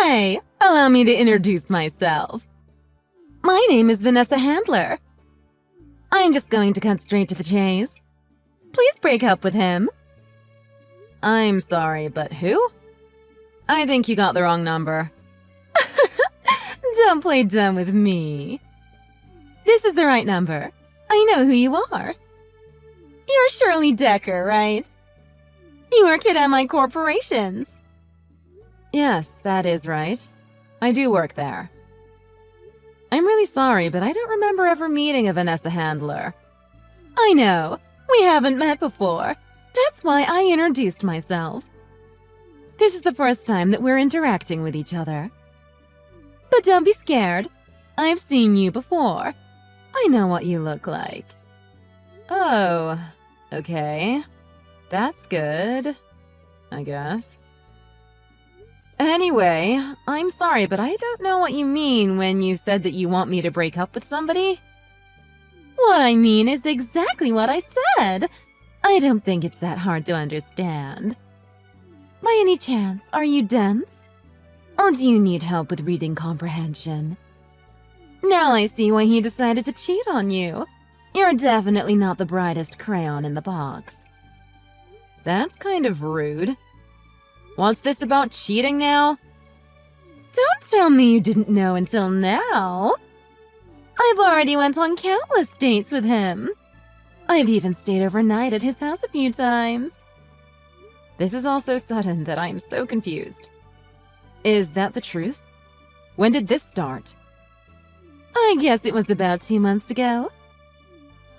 Hi, allow me to introduce myself. My name is Vanessa Handler. I'm just going to cut straight to the chase. Please break up with him. I'm sorry, but who? I think you got the wrong number. Don't play dumb with me. This is the right number. I know who you are. You're Shirley Decker, right? You work at MI Corporations. Yes, that is right. I do work there. I'm really sorry, but I don't remember ever meeting a Vanessa Handler. I know. We haven't met before. That's why I introduced myself. This is the first time that we're interacting with each other. But don't be scared. I've seen you before. I know what you look like. Oh, okay. That's good, I guess. Anyway, I'm sorry, but I don't know what you mean when you said that you want me to break up with somebody. What I mean is exactly what I said. I don't think it's that hard to understand. By any chance, are you dense? Or do you need help with reading comprehension? Now I see why he decided to cheat on you. You're definitely not the brightest crayon in the box. That's kind of rude. What's this about cheating now? Don't tell me you didn't know until now. I've already went on countless dates with him. I've even stayed overnight at his house a few times. This is all so sudden that I'm so confused. Is that the truth? When did this start? I guess it was about 2 months ago.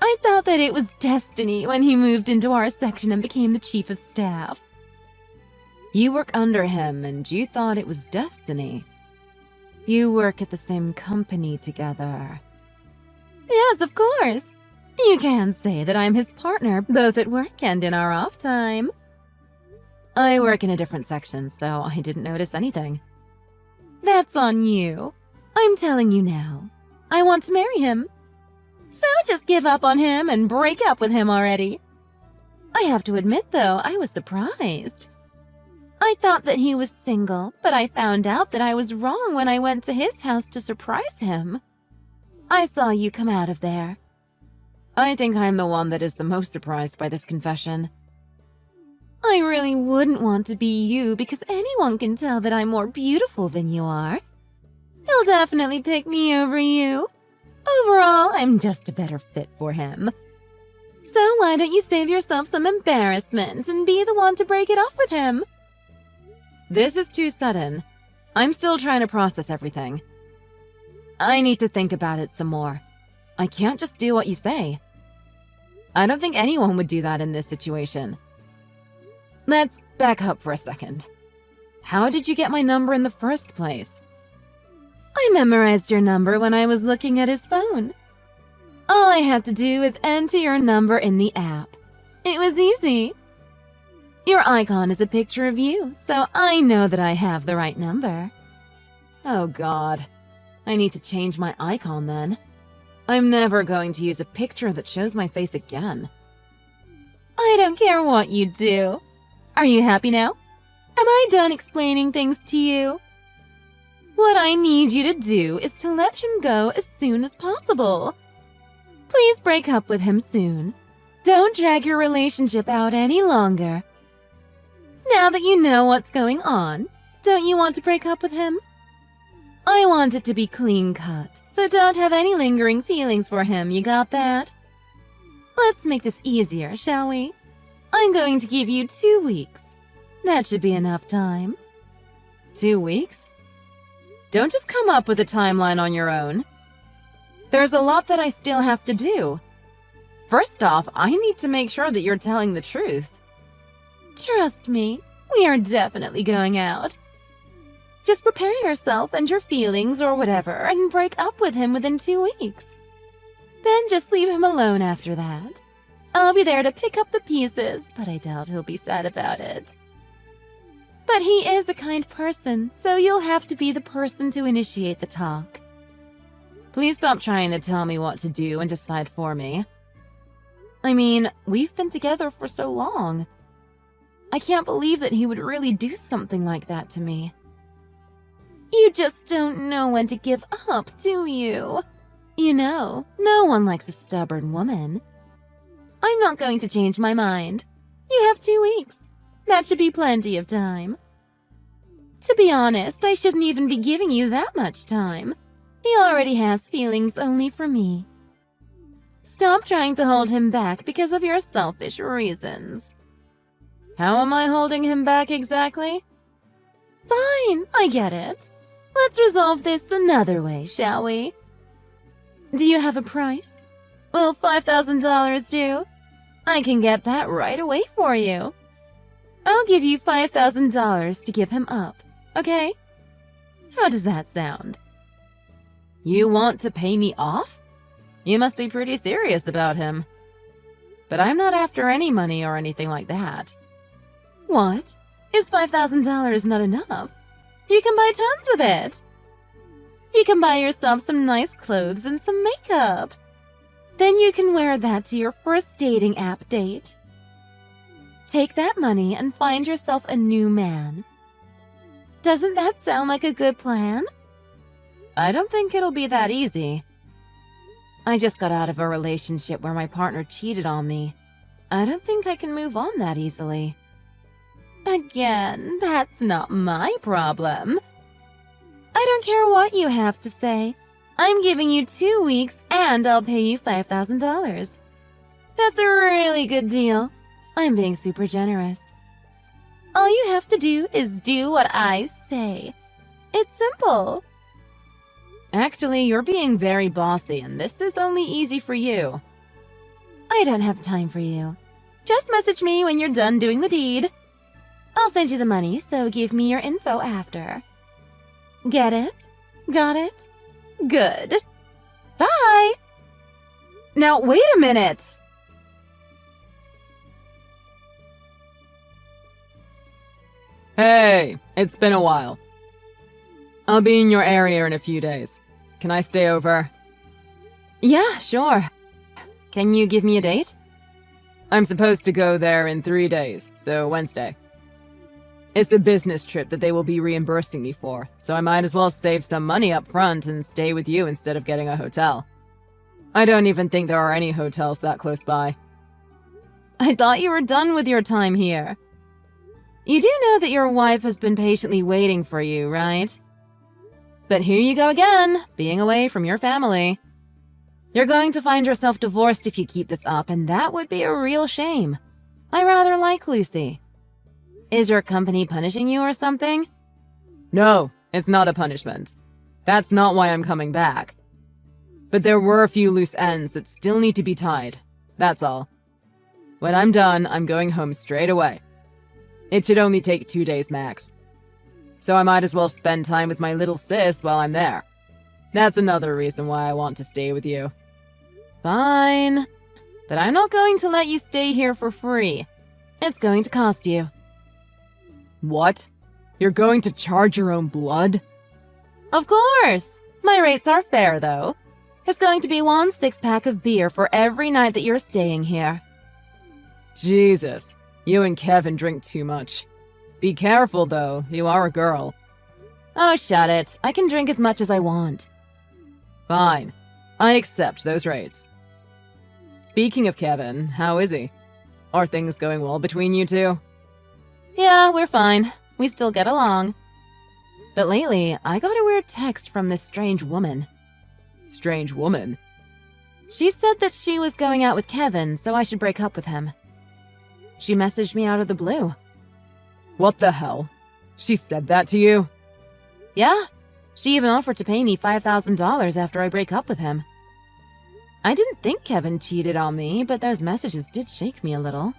I thought that it was destiny when he moved into our section and became the chief of staff. You work under him and you thought it was destiny. You work at the same company together. Yes, of course. You can say that I'm his partner both at work and in our off time. I work in a different section, so I didn't notice anything. That's on you. I'm telling you now. I want to marry him. So just give up on him and break up with him already. I have to admit, though, I was surprised. I thought that he was single, but I found out that I was wrong when I went to his house to surprise him. I saw you come out of there. I think I'm the one that is the most surprised by this confession. I really wouldn't want to be you because anyone can tell that I'm more beautiful than you are. He'll definitely pick me over you. Overall, I'm just a better fit for him. So why don't you save yourself some embarrassment and be the one to break it off with him? This is too sudden. I'm still trying to process everything. I need to think about it some more. I can't just do what you say. I don't think anyone would do that in this situation. Let's back up for a second. How did you get my number in the first place? I memorized your number when I was looking at his phone. All I had to do is enter your number in the app. It was easy. Your icon is a picture of you, so I know that I have the right number. Oh God. I need to change my icon then. I'm never going to use a picture that shows my face again. I don't care what you do. Are you happy now? Am I done explaining things to you? What I need you to do is to let him go as soon as possible. Please break up with him soon. Don't drag your relationship out any longer. Now that you know what's going on, don't you want to break up with him? I want it to be clean cut, so don't have any lingering feelings for him, you got that? Let's make this easier, shall we? I'm going to give you 2 weeks. That should be enough time. 2 weeks? Don't just come up with a timeline on your own. There's a lot that I still have to do. First off, I need to make sure that you're telling the truth. Trust me, we are definitely going out. Just prepare yourself and your feelings or whatever and break up with him within 2 weeks. Then just leave him alone after that. I'll be there to pick up the pieces, but I doubt he'll be sad about it. But he is a kind person, so you'll have to be the person to initiate the talk. Please stop trying to tell me what to do and decide for me. I mean, we've been together for so long. I can't believe that he would really do something like that to me. You just don't know when to give up, do you? You know, no one likes a stubborn woman. I'm not going to change my mind. You have 2 weeks. That should be plenty of time. To be honest, I shouldn't even be giving you that much time. He already has feelings only for me. Stop trying to hold him back because of your selfish reasons. How am I holding him back exactly? Fine, I get it. Let's resolve this another way, shall we? Do you have a price? Will $5,000 do? I can get that right away for you. I'll give you $5,000 to give him up, okay? How does that sound? You want to pay me off? You must be pretty serious about him. But I'm not after any money or anything like that. What? Is $5,000 not enough? You can buy tons with it. You can buy yourself some nice clothes and some makeup. Then you can wear that to your first dating app date. Take that money and find yourself a new man. Doesn't that sound like a good plan? I don't think it'll be that easy. I just got out of a relationship where my partner cheated on me. I don't think I can move on that easily. Again, that's not my problem. I don't care what you have to say. I'm giving you 2 weeks and I'll pay you $5,000. That's a really good deal. I'm being super generous. All you have to do is do what I say. It's simple. Actually, you're being very bossy and this is only easy for you. I don't have time for you. Just message me when you're done doing the deed. I'll send you the money, so give me your info after. Get it? Got it? Good. Bye! Now, wait a minute! Hey, it's been a while. I'll be in your area in a few days. Can I stay over? Yeah, sure. Can you give me a date? I'm supposed to go there in 3 days, so Wednesday. It's a business trip that they will be reimbursing me for, so I might as well save some money up front and stay with you instead of getting a hotel. I don't even think there are any hotels that close by. I thought you were done with your time here. You do know that your wife has been patiently waiting for you, right? But here you go again, being away from your family. You're going to find yourself divorced if you keep this up, and that would be a real shame. I rather like Lucy. Is your company punishing you or something? No, it's not a punishment. That's not why I'm coming back. But there were a few loose ends that still need to be tied. That's all. When I'm done, I'm going home straight away. It should only take 2 days max. So I might as well spend time with my little sis while I'm there. That's another reason why I want to stay with you. Fine. But I'm not going to let you stay here for free. It's going to cost you. What? You're going to charge your own blood? Of course! My rates are fair, though. It's going to be 1 6-pack of beer for every night that you're staying here. Jesus, you and Kevin drink too much. Be careful, though. You are a girl. Oh, shut it. I can drink as much as I want. Fine. I accept those rates. Speaking of Kevin, how is he? Are things going well between you two? Yeah, we're fine. We still get along. But lately, I got a weird text from this strange woman. Strange woman? She said that she was going out with Kevin, so I should break up with him. She messaged me out of the blue. What the hell? She said that to you? Yeah. She even offered to pay me $5,000 after I break up with him. I didn't think Kevin cheated on me, but those messages did shake me a little.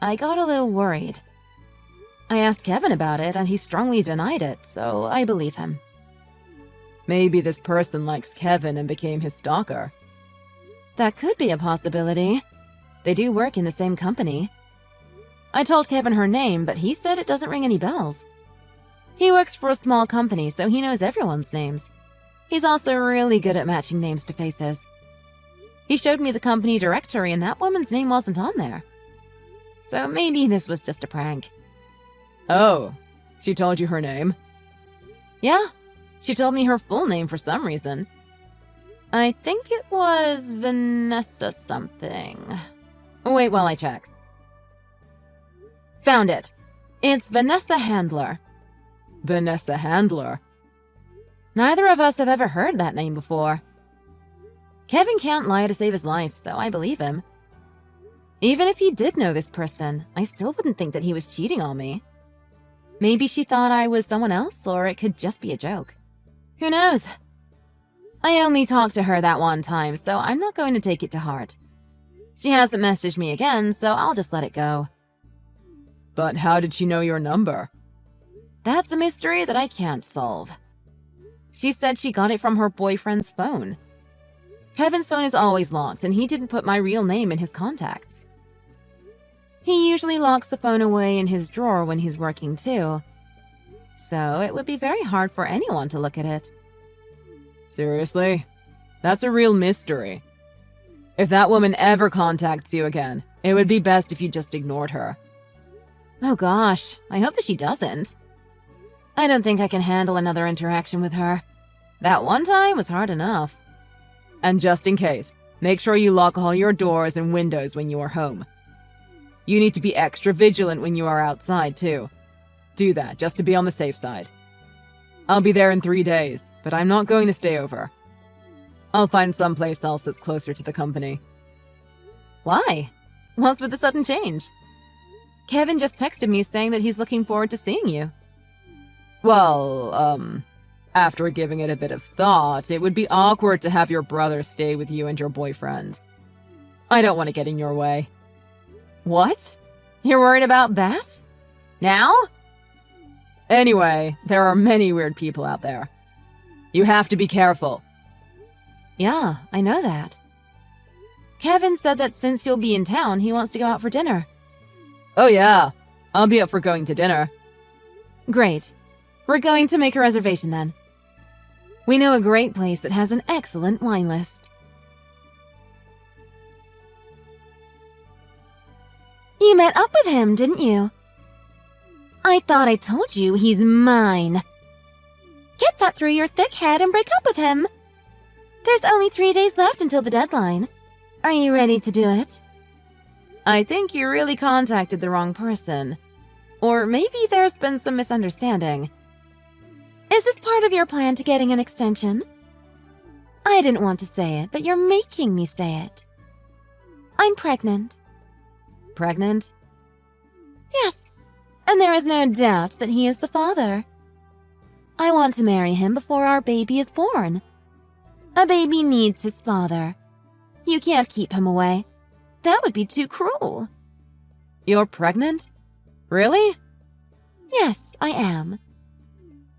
I got a little worried. I asked Kevin about it, and he strongly denied it, so I believe him. Maybe this person likes Kevin and became his stalker. That could be a possibility. They do work in the same company. I told Kevin her name, but he said it doesn't ring any bells. He works for a small company, so he knows everyone's names. He's also really good at matching names to faces. He showed me the company directory, and that woman's name wasn't on there. So maybe this was just a prank. Oh, she told you her name? Yeah, She told me her full name for some reason. I think it was Vanessa something. Wait while I check. Found it. It's Vanessa Handler. Vanessa Handler? Neither of us have ever heard that name before. Kevin can't lie to save his life, so I believe him. Even if he did know this person, I still wouldn't think that he was cheating on me. Maybe she thought I was someone else, or it could just be a joke. Who knows? I only talked to her that one time, so I'm not going to take it to heart. She hasn't messaged me again, so I'll just let it go. But how did she know your number? That's a mystery that I can't solve. She said she got it from her boyfriend's phone. Kevin's phone is always locked, and he didn't put my real name in his contacts. He usually locks the phone away in his drawer when he's working too. So it would be very hard for anyone to look at it. Seriously? That's a real mystery. If that woman ever contacts you again, it would be best if you just ignored her. Oh gosh, I hope that she doesn't. I don't think I can handle another interaction with her. That one time was hard enough. And just in case, make sure you lock all your doors and windows when you are home. You need to be extra vigilant when you are outside, too. Do that, just to be on the safe side. I'll be there in 3 days, but I'm not going to stay over. I'll find someplace else that's closer to the company. Why? What's with the sudden change? Kevin just texted me saying that he's looking forward to seeing you. Well, after giving it a bit of thought, it would be awkward to have your brother stay with you and your boyfriend. I don't want to get in your way. What? You're worried about that? Now? Anyway, there are many weird people out there. You have to be careful. Yeah, I know that. Kevin said that since you'll be in town, he wants to go out for dinner. Oh yeah, I'll be up for going to dinner. Great. We're going to make a reservation then. We know a great place that has an excellent wine list. You met up with him, didn't you? I thought I told you he's mine. Get that through your thick head and break up with him. There's only 3 days left until the deadline. Are you ready to do it? I think you really contacted the wrong person. Or maybe there's been some misunderstanding. Is this part of your plan to getting an extension? I didn't want to say it, but you're making me say it. I'm pregnant. Pregnant? Yes, and there is no doubt that he is the father. I want to marry him before our baby is born. A baby needs his father. You can't keep him away. That would be too cruel. You're pregnant? Really? Yes, I am.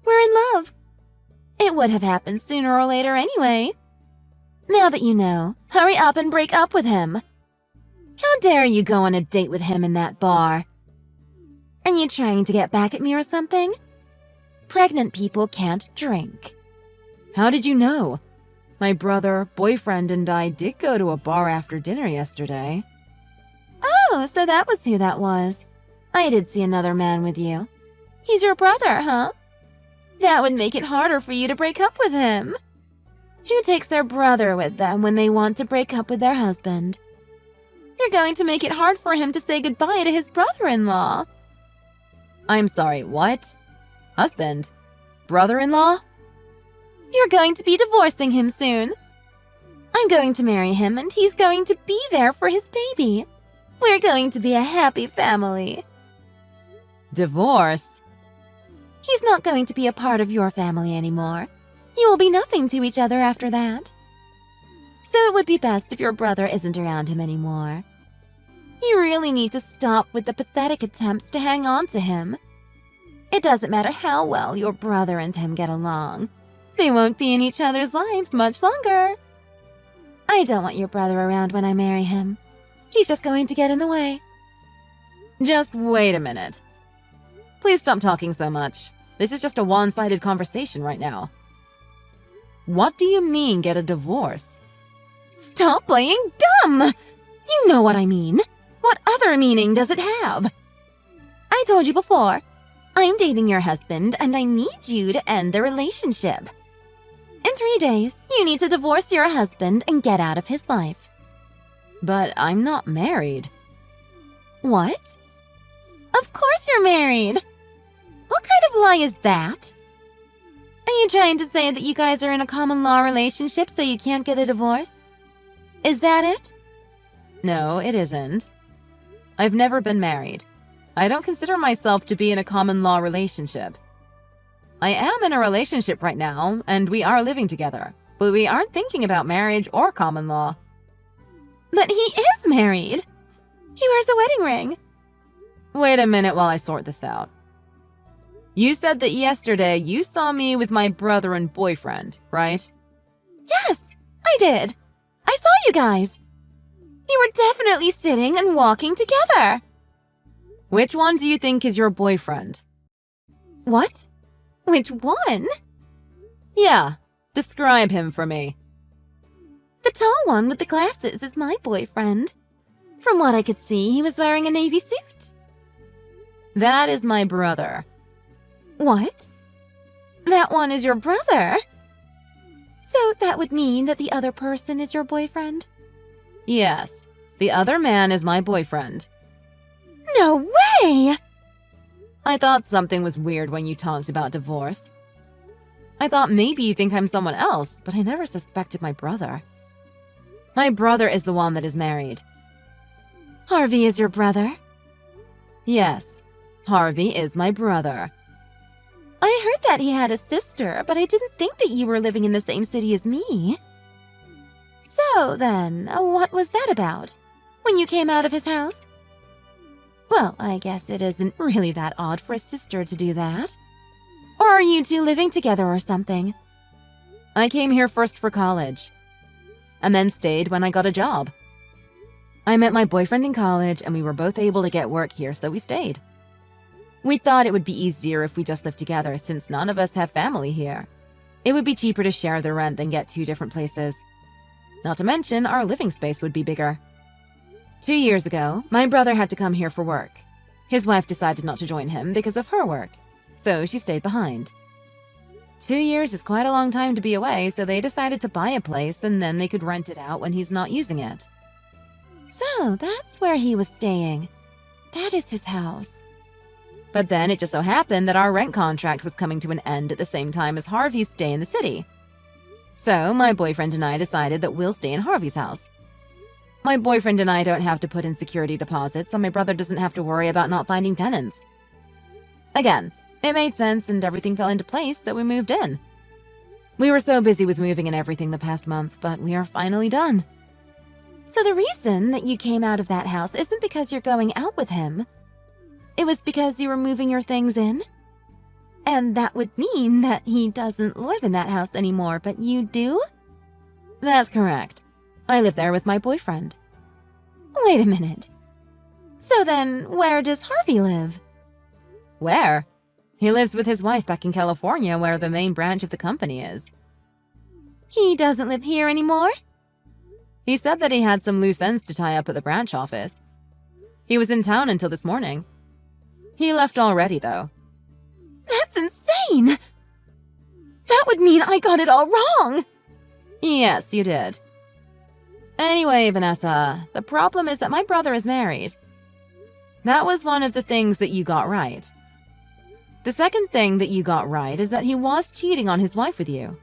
We're in love. It would have happened sooner or later anyway. Now that you know, hurry up and break up with him. How dare you go on a date with him in that bar? Are you trying to get back at me or something? Pregnant people can't drink. How did you know? My brother, boyfriend, and I did go to a bar after dinner yesterday. Oh, so that was who that was. I did see another man with you. He's your brother, huh? That would make it harder for you to break up with him. Who takes their brother with them when they want to break up with their husband? You're going to make it hard for him to say goodbye to his brother-in-law. I'm sorry, what? Husband? Brother-in-law? You're going to be divorcing him soon. I'm going to marry him and he's going to be there for his baby. We're going to be a happy family. Divorce? He's not going to be a part of your family anymore. You will be nothing to each other after that. So it would be best if your brother isn't around him anymore. You really need to stop with the pathetic attempts to hang on to him. It doesn't matter how well your brother and him get along. They won't be in each other's lives much longer. I don't want your brother around when I marry him. He's just going to get in the way. Just wait a minute. Please stop talking so much. This is just a one-sided conversation right now. What do you mean, get a divorce? Stop playing dumb! You know what I mean. What other meaning does it have? I told you before. I'm dating your husband and I need you to end the relationship. In 3 days, you need to divorce your husband and get out of his life. But I'm not married. What? Of course you're married. What kind of lie is that? Are you trying to say that you guys are in a common law relationship so you can't get a divorce? Is that it? No, it isn't. I've never been married. I don't consider myself to be in a common law relationship. I am in a relationship right now, and we are living together, but we aren't thinking about marriage or common law. But he is married. He wears a wedding ring. Wait a minute while I sort this out. You said that yesterday you saw me with my brother and boyfriend, right? Yes, I did. I saw you guys. You were definitely sitting and walking together. Which one do you think is your boyfriend? What? Which one? Yeah, describe him for me. The tall one with the glasses is my boyfriend. From what I could see, he was wearing a navy suit. That is my brother. What? That one is your brother? So that would mean that the other person is your boyfriend? Yes, the other man is my boyfriend. No way! I thought something was weird when you talked about divorce. I thought maybe you think I'm someone else, but I never suspected my brother. My brother is the one that is married. Harvey is your brother? Yes, Harvey is my brother. I heard that he had a sister, but I didn't think that you were living in the same city as me. So then, what was that about? When you came out of his house? Well, I guess it isn't really that odd for a sister to do that. Or are you two living together or something? I came here first for college, and then stayed when I got a job. I met my boyfriend in college, and we were both able to get work here, so we stayed. We thought it would be easier if we just lived together since none of us have family here. It would be cheaper to share the rent than get 2 different places. Not to mention, our living space would be bigger. 2 years ago, my brother had to come here for work. His wife decided not to join him because of her work, so she stayed behind. 2 years is quite a long time to be away, so they decided to buy a place and then they could rent it out when he's not using it. So that's where he was staying. That is his house. But then it just so happened that our rent contract was coming to an end at the same time as Harvey's stay in the city. So my boyfriend and I decided that we'll stay in Harvey's house. My boyfriend and I don't have to put in security deposits, so my brother doesn't have to worry about not finding tenants. Again, it made sense and everything fell into place, so we moved in. We were so busy with moving and everything the past month, but we are finally done. So the reason that you came out of that house isn't because you're going out with him. It was because you were moving your things in? And that would mean that he doesn't live in that house anymore, but you do? That's correct. I live there with my boyfriend. Wait a minute. So then, where does Harvey live? Where? He lives with his wife back in California, where the main branch of the company is. He doesn't live here anymore? He said that he had some loose ends to tie up at the branch office. He was in town until this morning. He left already, though. That's insane! That would mean I got it all wrong! Yes, you did. Anyway, Vanessa, the problem is that my brother is married. That was one of the things that you got right. The second thing that you got right is that he was cheating on his wife with you.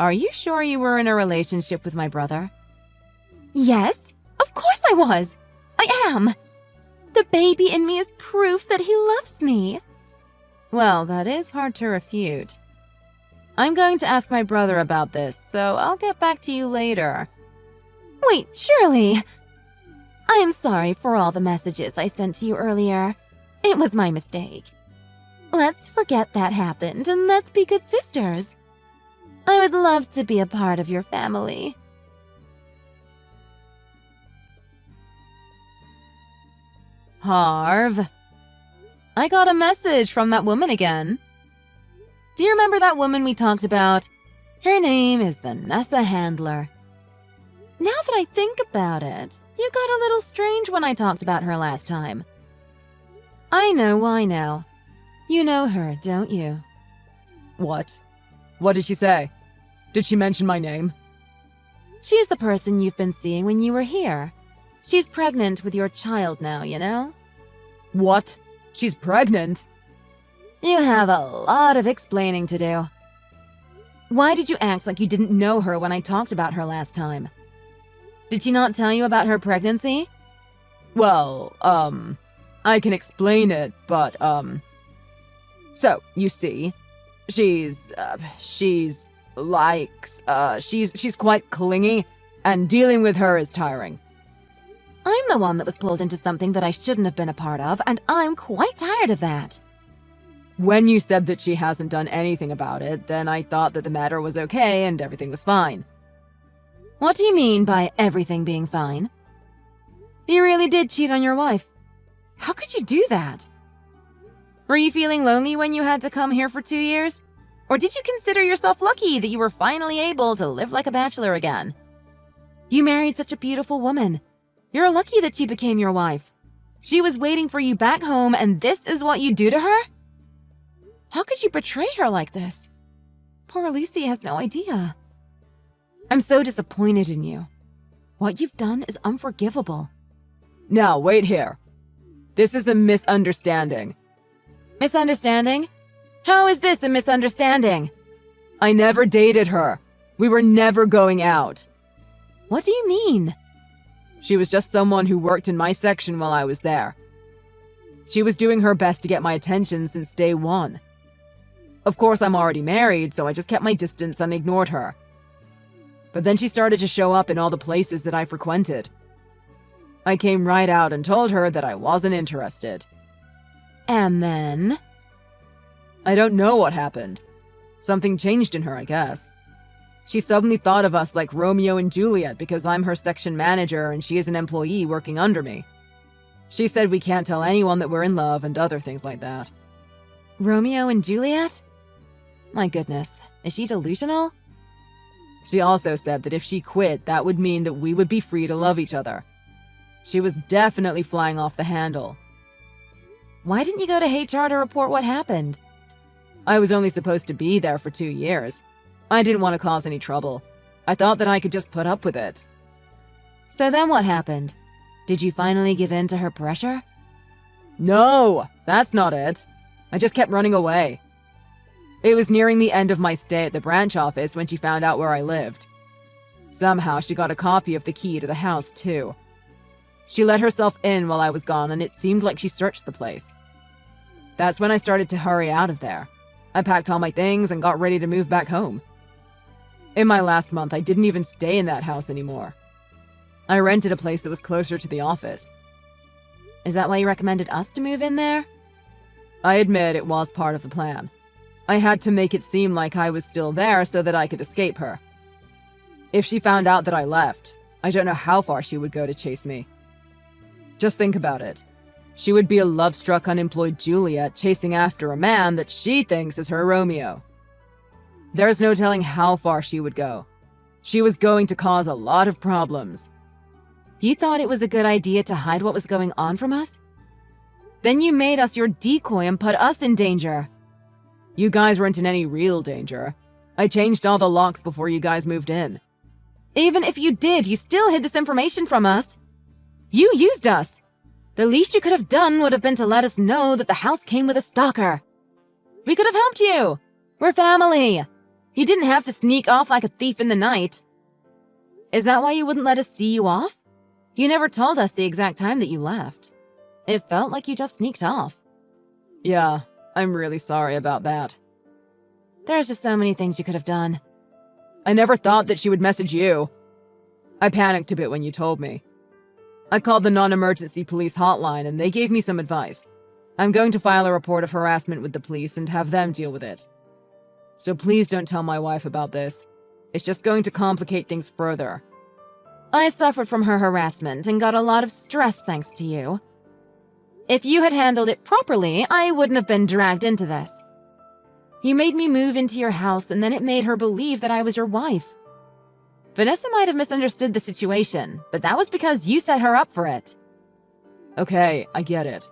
Are you sure you were in a relationship with my brother? Yes, of course I was. I am. The baby in me is proof that he loves me. Well, that is hard to refute. I'm going to ask my brother about this, so I'll get back to you later. Wait, Shirley. I am sorry for all the messages I sent to you earlier. It was my mistake. Let's forget that happened and let's be good sisters. I would love to be a part of your family. Harv, I got a message from that woman again. Do you remember that woman we talked about? Her name is Vanessa Handler. Now that I think about it, you got a little strange when I talked about her last time. I know why now. You know her, don't you? What? What did she say? Did she mention my name? She's the person you've been seeing when you were here. She's pregnant with your child now, you know? What? She's pregnant? You have a lot of explaining to do. Why did you act like you didn't know her when I talked about her last time? Did she not tell you about her pregnancy? Well, I can explain it, but, so, you see, she's quite clingy, and dealing with her is tiring. I'm the one that was pulled into something that I shouldn't have been a part of, and I'm quite tired of that. When you said that she hasn't done anything about it, then I thought that the matter was okay and everything was fine. What do you mean by everything being fine? You really did cheat on your wife. How could you do that? Were you feeling lonely when you had to come here for 2 years? Or did you consider yourself lucky that you were finally able to live like a bachelor again? You married such a beautiful woman. You're lucky that she became your wife. She was waiting for you back home, and this is what you do to her? How could you betray her like this? Poor Lucy has no idea. I'm so disappointed in you. What you've done is unforgivable. Now, wait here. This is a misunderstanding. Misunderstanding? How is this a misunderstanding? I never dated her. We were never going out. What do you mean? She was just someone who worked in my section while I was there. She was doing her best to get my attention since day one. Of course, I'm already married, so I just kept my distance and ignored her. But then she started to show up in all the places that I frequented. I came right out and told her that I wasn't interested. And then? I don't know what happened. Something changed in her, I guess. She suddenly thought of us like Romeo and Juliet because I'm her section manager and she is an employee working under me. She said we can't tell anyone that we're in love and other things like that. Romeo and Juliet? My goodness, is she delusional? She also said that if she quit, that would mean that we would be free to love each other. She was definitely flying off the handle. Why didn't you go to HR to report what happened? I was only supposed to be there for 2 years. I didn't want to cause any trouble. I thought that I could just put up with it. So then what happened? Did you finally give in to her pressure? No, that's not it. I just kept running away. It was nearing the end of my stay at the branch office when she found out where I lived. Somehow she got a copy of the key to the house, too. She let herself in while I was gone, and it seemed like she searched the place. That's when I started to hurry out of there. I packed all my things and got ready to move back home. In my last month, I didn't even stay in that house anymore. I rented a place that was closer to the office. Is that why you recommended us to move in there? I admit it was part of the plan. I had to make it seem like I was still there so that I could escape her. If she found out that I left, I don't know how far she would go to chase me. Just think about it. She would be a love-struck unemployed Juliet chasing after a man that she thinks is her Romeo. There's no telling how far she would go. She was going to cause a lot of problems. You thought it was a good idea to hide what was going on from us? Then you made us your decoy and put us in danger. You guys weren't in any real danger. I changed all the locks before you guys moved in. Even if you did, you still hid this information from us. You used us. The least you could have done would have been to let us know that the house came with a stalker. We could have helped you. We're family. You didn't have to sneak off like a thief in the night. Is that why you wouldn't let us see you off? You never told us the exact time that you left. It felt like you just sneaked off. Yeah, I'm really sorry about that. There's just so many things you could have done. I never thought that she would message you. I panicked a bit when you told me. I called the non-emergency police hotline and they gave me some advice. I'm going to file a report of harassment with the police and have them deal with it. So please don't tell my wife about this. It's just going to complicate things further. I suffered from her harassment and got a lot of stress thanks to you. If you had handled it properly, I wouldn't have been dragged into this. You made me move into your house and then it made her believe that I was your wife. Vanessa might have misunderstood the situation, but that was because you set her up for it. Okay, I get it.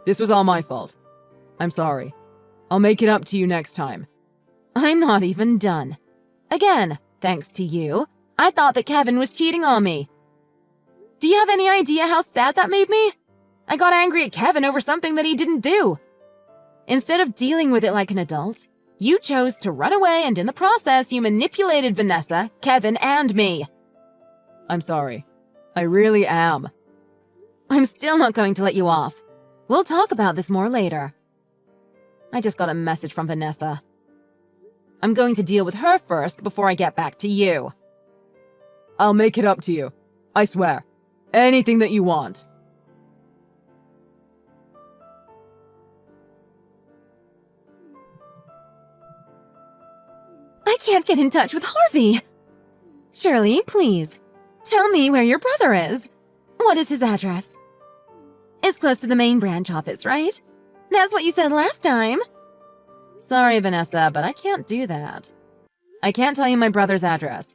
This was all my fault. I'm sorry. I'll make it up to you next time. I'm not even done. Again, thanks to you, I thought that Kevin was cheating on me. Do you have any idea how sad that made me? I got angry at Kevin over something that he didn't do. Instead of dealing with it like an adult, you chose to run away, and in the process, you manipulated Vanessa, Kevin, and me. I'm sorry. I really am. I'm still not going to let you off. We'll talk about this more later. I just got a message from Vanessa. I'm going to deal with her first before I get back to you. I'll make it up to you. I swear. Anything that you want. I can't get in touch with Harvey. Shirley, please, tell me where your brother is. What is his address? It's close to the main branch office, right? That's what you said last time. Sorry, Vanessa, but I can't do that. I can't tell you my brother's address.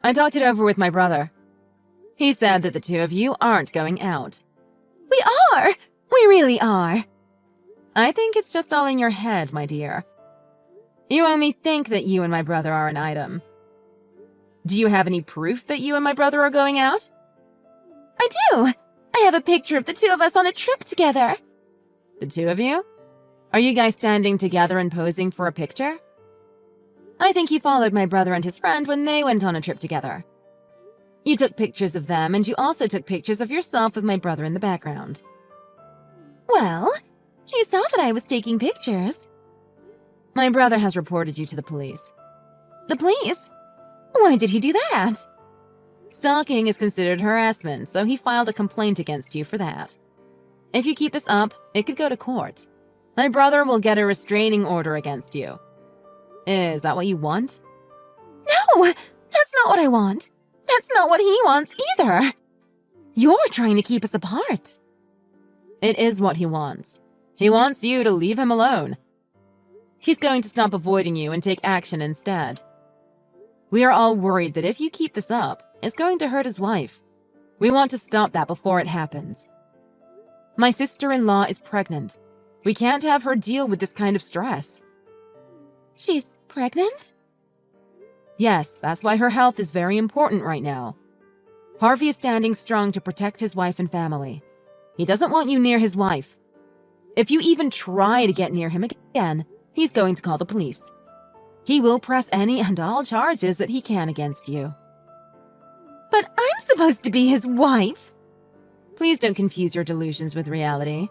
I talked it over with my brother. He said that the two of you aren't going out. We are! We really are. I think it's just all in your head, my dear. You only think that you and my brother are an item. Do you have any proof that you and my brother are going out? I do! I have a picture of the two of us on a trip together. The two of you? Are you guys standing together and posing for a picture? I think you followed my brother and his friend when they went on a trip together. You took pictures of them, and you also took pictures of yourself with my brother in the background. Well, he saw that I was taking pictures. My brother has reported you to the police. The police? Why did he do that? Stalking is considered harassment, so he filed a complaint against you for that. If you keep this up, it could go to court. My brother will get a restraining order against you. Is that what you want? No, that's not what I want. That's not what he wants either. You're trying to keep us apart. It is what he wants. He wants you to leave him alone. He's going to stop avoiding you and take action instead. We are all worried that if you keep this up, it's going to hurt his wife. We want to stop that before it happens. My sister-in-law is pregnant. We can't have her deal with this kind of stress. She's pregnant? Yes, that's why her health is very important right now. Harvey is standing strong to protect his wife and family. He doesn't want you near his wife. If you even try to get near him again, he's going to call the police. He will press any and all charges that he can against you. But I'm supposed to be his wife. Please don't confuse your delusions with reality.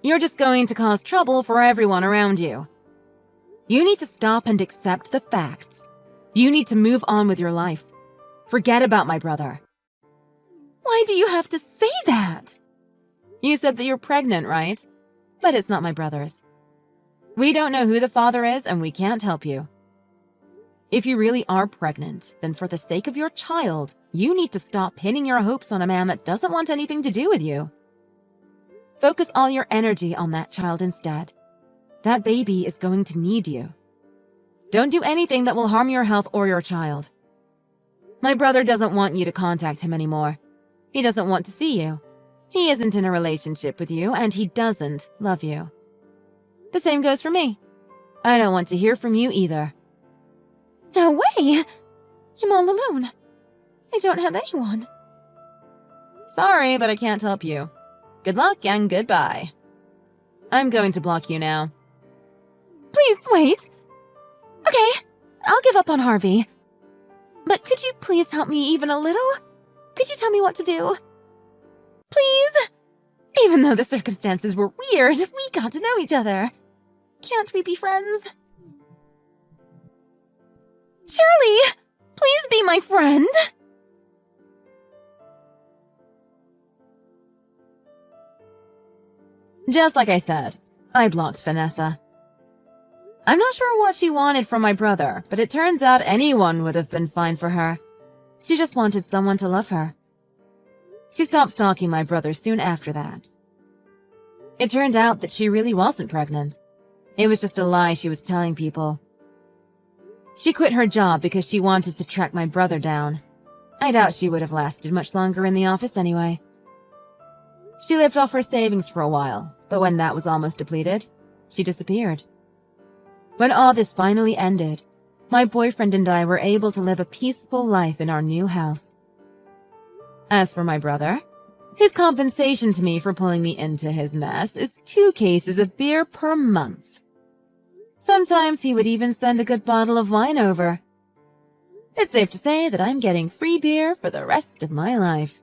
You're just going to cause trouble for everyone around you. You need to stop and accept the facts. You need to move on with your life. Forget about my brother. Why do you have to say that? You said that you're pregnant, right? But it's not my brother's. We don't know who the father is, and we can't help you. If you really are pregnant, then for the sake of your child, you need to stop pinning your hopes on a man that doesn't want anything to do with you. Focus all your energy on that child instead. That baby is going to need you. Don't do anything that will harm your health or your child. My brother doesn't want you to contact him anymore. He doesn't want to see you. He isn't in a relationship with you, and he doesn't love you. The same goes for me. I don't want to hear from you either. No way! I'm all alone. I don't have anyone. Sorry, but I can't help you. Good luck and goodbye. I'm going to block you now. Please wait. Okay, I'll give up on Harvey. But could you please help me even a little? Could you tell me what to do? Please? Even though the circumstances were weird, we got to know each other. Can't we be friends? Shirley, please be my friend. Just like I said, I blocked Vanessa. I'm not sure what she wanted from my brother, but it turns out anyone would have been fine for her. She just wanted someone to love her. She stopped stalking my brother soon after that. It turned out that she really wasn't pregnant. It was just a lie she was telling people. She quit her job because she wanted to track my brother down. I doubt she would have lasted much longer in the office anyway. She lived off her savings for a while, but when that was almost depleted, she disappeared. When all this finally ended, my boyfriend and I were able to live a peaceful life in our new house. As for my brother, his compensation to me for pulling me into his mess is 2 cases of beer per month. Sometimes he would even send a good bottle of wine over. It's safe to say that I'm getting free beer for the rest of my life.